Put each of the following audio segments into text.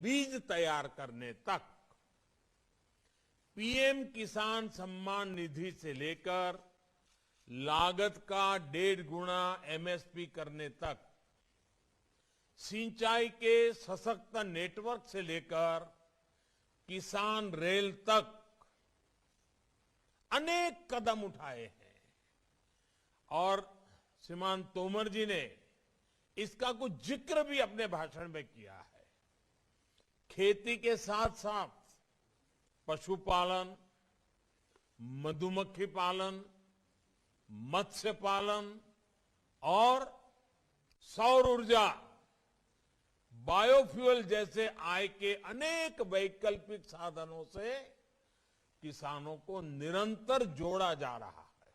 बीज तैयार करने तक पीएम किसान सम्मान निधि से लेकर लागत का 1.5 गुना एमएसपी करने तक, सिंचाई के सशक्त नेटवर्क से लेकर किसान रेल तक अनेक कदम उठाए हैं। और श्रीमान तोमर जी ने इसका कुछ जिक्र भी अपने भाषण में किया है। खेती के साथ साथ पशुपालन, मधुमक्खी पालन, मत्स्य पालन और सौर ऊर्जा, बायोफ्यूल जैसे आय के अनेक वैकल्पिक साधनों से किसानों को निरंतर जोड़ा जा रहा है।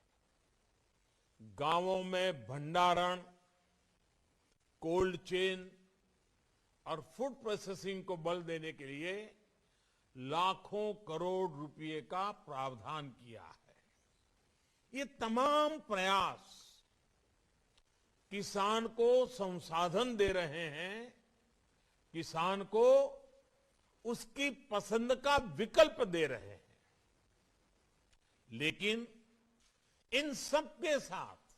गांवों में भंडारण, कोल्ड चेन और फूड प्रोसेसिंग को बल देने के लिए लाखों करोड़ रुपए का प्रावधान किया है। ये तमाम प्रयास किसान को संसाधन दे रहे हैं, किसान को उसकी पसंद का विकल्प दे रहे हैं। लेकिन इन सब के साथ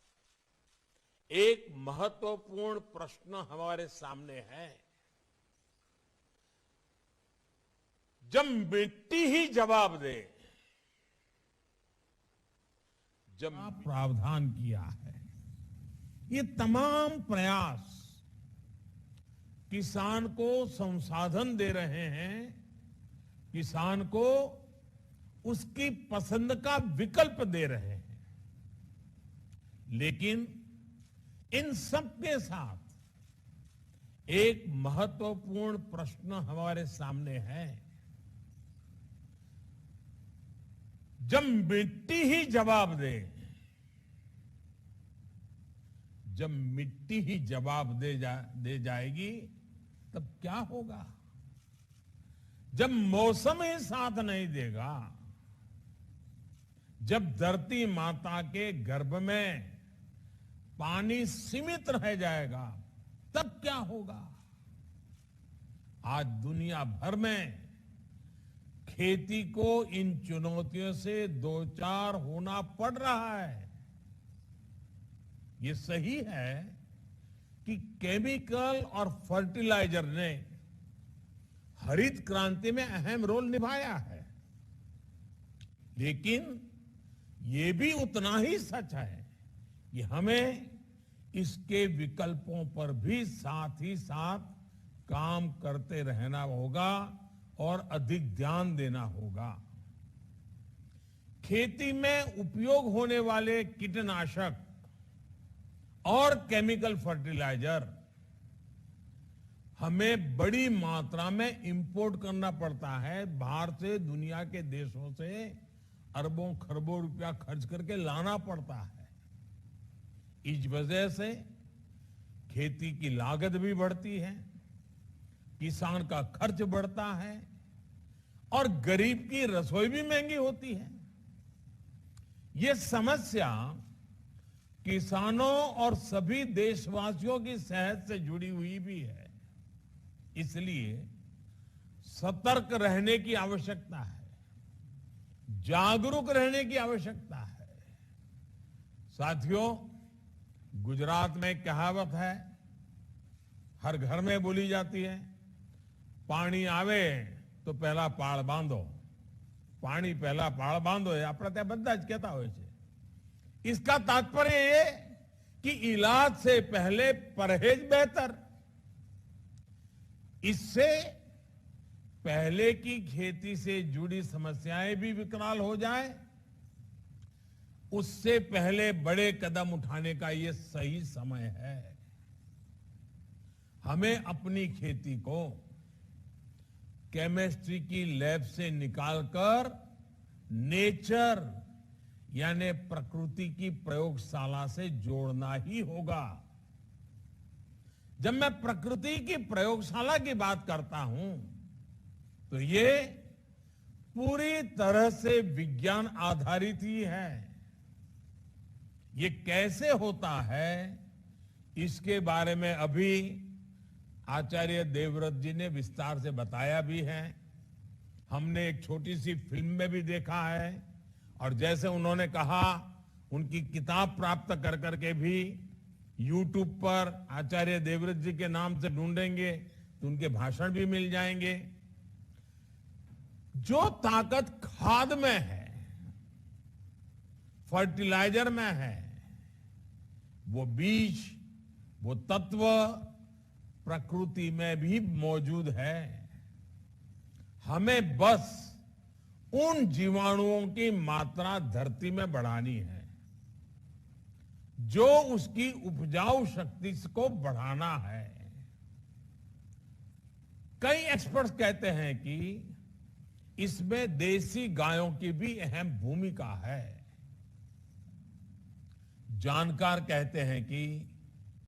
एक महत्वपूर्ण प्रश्न हमारे सामने है। जब मिट्टी ही जवाब दे, जब प्रावधान किया है, ये तमाम प्रयास किसान को संसाधन दे रहे हैं, किसान को उसकी पसंद का विकल्प दे रहे हैं। लेकिन इन सब के साथ एक महत्वपूर्ण प्रश्न हमारे सामने है। जब मिट्टी ही जवाब दे, जब मिट्टी ही जवाब दे जाएगी, तब क्या होगा? जब मौसम ही साथ नहीं देगा, जब धरती माता के गर्भ में पानी सीमित रह जाएगा, तब क्या होगा? आज दुनिया भर में खेती को इन चुनौतियों से दो चार होना पड़ रहा है। ये सही है कि केमिकल और फर्टिलाइजर ने हरित क्रांति में अहम रोल निभाया है, लेकिन ये भी उतना ही सच है कि हमें इसके विकल्पों पर भी साथ ही साथ काम करते रहना होगा और अधिक ध्यान देना होगा। खेती में उपयोग होने वाले कीटनाशक और केमिकल फर्टिलाइजर हमें बड़ी मात्रा में इंपोर्ट करना पड़ता है। बाहर से, दुनिया के देशों से अरबों खरबों रुपया खर्च करके लाना पड़ता है। इस वजह से खेती की लागत भी बढ़ती है, किसान का खर्च बढ़ता है और गरीब की रसोई भी महंगी होती है। ये समस्या किसानों और सभी देशवासियों की सेहत से जुड़ी हुई भी है। इसलिए सतर्क रहने की आवश्यकता है, जागरूक रहने की आवश्यकता है। साथियों, गुजरात में कहावत है, हर घर में बोली जाती है, पानी आवे तो पहला पाळ बांधो, पानी पहला पाळ बांधो। अपने ત્યાં બધા જ કહેતા હોય છે। इसका तात्पर्य ये कि इलाज से पहले परहेज बेहतर। इससे पहले की खेती से जुड़ी समस्याएं भी विकराल हो जाए, उससे पहले बड़े कदम उठाने का ये सही समय है। हमें अपनी खेती को केमिस्ट्री की लैब से निकालकर नेचर यानी प्रकृति की प्रयोगशाला से जोड़ना ही होगा। जब मैं प्रकृति की प्रयोगशाला की बात करता हूं, तो ये पूरी तरह से विज्ञान आधारित ही है। ये कैसे होता है, इसके बारे में अभी आचार्य देवव्रत जी ने विस्तार से बताया भी है। हमने एक छोटी सी फिल्म में भी देखा है, और जैसे उन्होंने कहा उनकी किताब प्राप्त कर करके भी YouTube पर आचार्य देवव्रत जी के नाम से ढूंढेंगे तो उनके भाषण भी मिल जाएंगे। जो ताकत खाद में है, फर्टिलाइजर में है, वो बीज, वो तत्व प्रकृति में भी मौजूद है। हमें बस उन जीवाणुओं की मात्रा धरती में बढ़ानी है, जो उसकी उपजाऊ शक्ति को बढ़ाना है। कई एक्सपर्ट्स कहते हैं कि इसमें देसी गायों की भी अहम भूमिका है। जानकार कहते हैं कि